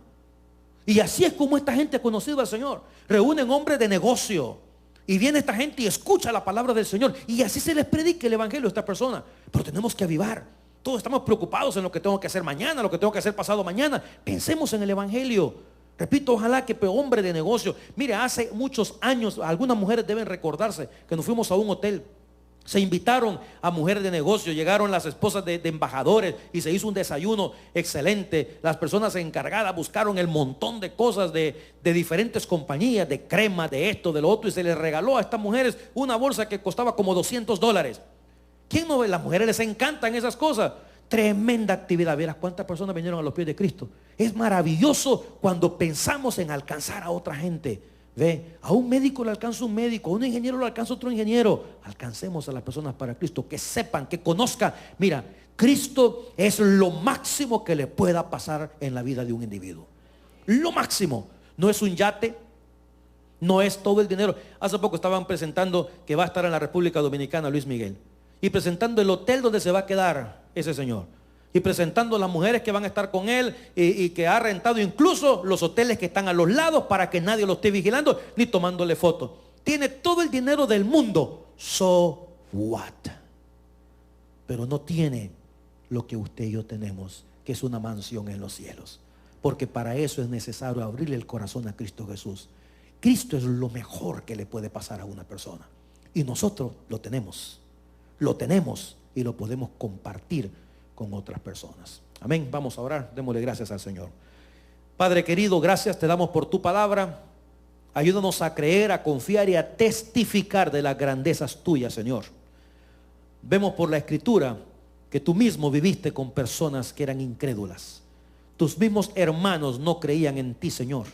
Y así es como esta gente ha conocido al Señor. Reúnen hombres de negocio. Y viene esta gente y escucha la palabra del Señor. Y así se les predica el evangelio a esta persona. Pero tenemos que avivar. Todos estamos preocupados en lo que tengo que hacer mañana, lo que tengo que hacer pasado mañana. Pensemos en el evangelio. Repito, ojalá que hombre de negocio. Mire, hace muchos años, algunas mujeres deben recordarse que nos fuimos a un hotel. Se invitaron a mujeres de negocio, llegaron las esposas de embajadores y se hizo un desayuno excelente. Las personas encargadas buscaron el montón de cosas de diferentes compañías, de crema, de esto, de lo otro, y se les regaló a estas mujeres una bolsa que costaba como $200. ¿Quién no ve? Las mujeres les encantan esas cosas. Tremenda actividad. Verás cuántas personas vinieron a los pies de Cristo. Es maravilloso cuando pensamos en alcanzar a otra gente. Ve, a un médico le alcanza un médico, a un ingeniero le alcanza otro ingeniero. Alcancemos a las personas para Cristo, que sepan, que conozcan. Mira, Cristo es lo máximo que le pueda pasar en la vida de un individuo. Lo máximo. No es un yate, no es todo el dinero. Hace poco estaban presentando que va a estar en la República Dominicana Luis Miguel, y presentando el hotel donde se va a quedar ese señor, y presentando las mujeres que van a estar con él, y que ha rentado incluso los hoteles que están a los lados para que nadie lo esté vigilando ni tomándole fotos. Tiene todo el dinero del mundo. So what? Pero no tiene lo que usted y yo tenemos, que es una mansión en los cielos. Porque para eso es necesario abrirle el corazón a Cristo Jesús. Cristo es lo mejor que le puede pasar a una persona, y nosotros lo tenemos y lo podemos compartir con otras personas. Amén. Vamos a orar. Démosle gracias al Señor. Padre querido, gracias te damos por tu palabra. Ayúdanos a creer, a confiar y a testificar de las grandezas tuyas, Señor. Vemos por la Escritura que tú mismo viviste con personas que eran incrédulas. Tus mismos hermanos no creían en ti, Señor.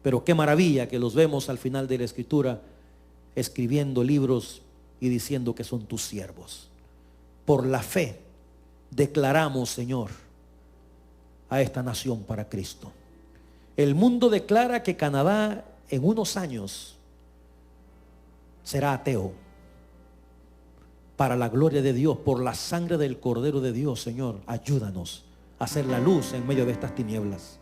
Pero qué maravilla que los vemos al final de la Escritura escribiendo libros y diciendo que son tus siervos. Por la fe declaramos, Señor, a esta nación para Cristo. El mundo declara que Canadá en unos años será ateo. Para la gloria de Dios, por la sangre del Cordero de Dios, Señor, ayúdanos a hacer la luz en medio de estas tinieblas.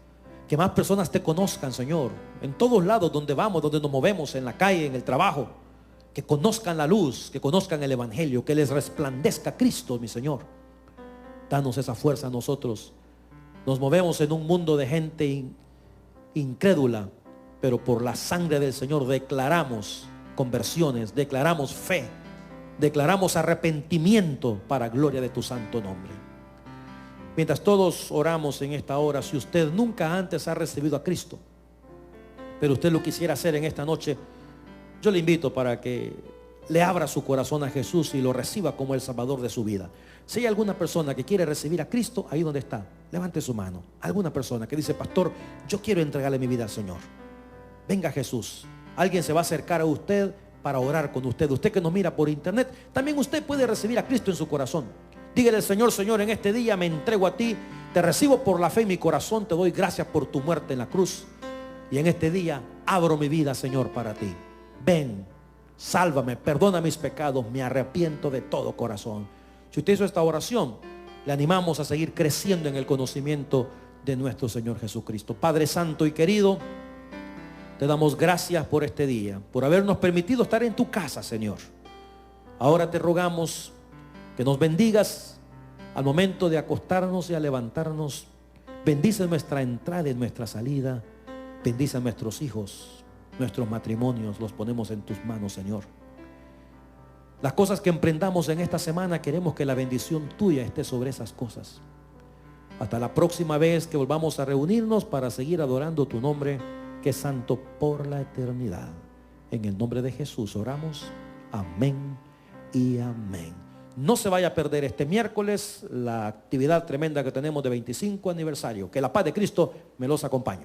Que más personas te conozcan, Señor, en todos lados donde vamos, donde nos movemos, en la calle, en el trabajo. Que conozcan la luz, que conozcan el evangelio, que les resplandezca Cristo, mi Señor. Danos esa fuerza a nosotros. Nos movemos en un mundo de gente incrédula, pero por la sangre del Señor declaramos conversiones, declaramos fe, declaramos arrepentimiento para gloria de tu santo nombre. Mientras todos oramos en esta hora, si usted nunca antes ha recibido a Cristo, pero usted lo quisiera hacer en esta noche, yo le invito para que le abra su corazón a Jesús y lo reciba como el Salvador de su vida. Si hay alguna persona que quiere recibir a Cristo, ahí donde está, levante su mano. Alguna persona que dice: pastor, yo quiero entregarle mi vida al Señor. Venga Jesús. Alguien se va a acercar a usted para orar con usted. Usted que nos mira por internet, también usted puede recibir a Cristo en su corazón. Dígale al Señor: Señor, en este día me entrego a ti, te recibo por la fe en mi corazón, te doy gracias por tu muerte en la cruz, y en este día abro mi vida, Señor, para ti. Ven, sálvame, perdona mis pecados, me arrepiento de todo corazón. Si usted hizo esta oración, le animamos a seguir creciendo en el conocimiento de nuestro Señor Jesucristo. Padre santo y querido, te damos gracias por este día, por habernos permitido estar en tu casa, Señor. Ahora te rogamos que nos bendigas al momento de acostarnos y a levantarnos. Bendice nuestra entrada y nuestra salida. Bendice a nuestros hijos, nuestros matrimonios, los ponemos en tus manos, Señor. Las cosas que emprendamos en esta semana, queremos que la bendición tuya esté sobre esas cosas. Hasta la próxima vez que volvamos a reunirnos para seguir adorando tu nombre, que es santo por la eternidad. En el nombre de Jesús oramos. Amén y amén. No se vaya a perder este miércoles la actividad tremenda que tenemos de 25 aniversario. Que la paz de Cristo me los acompañe.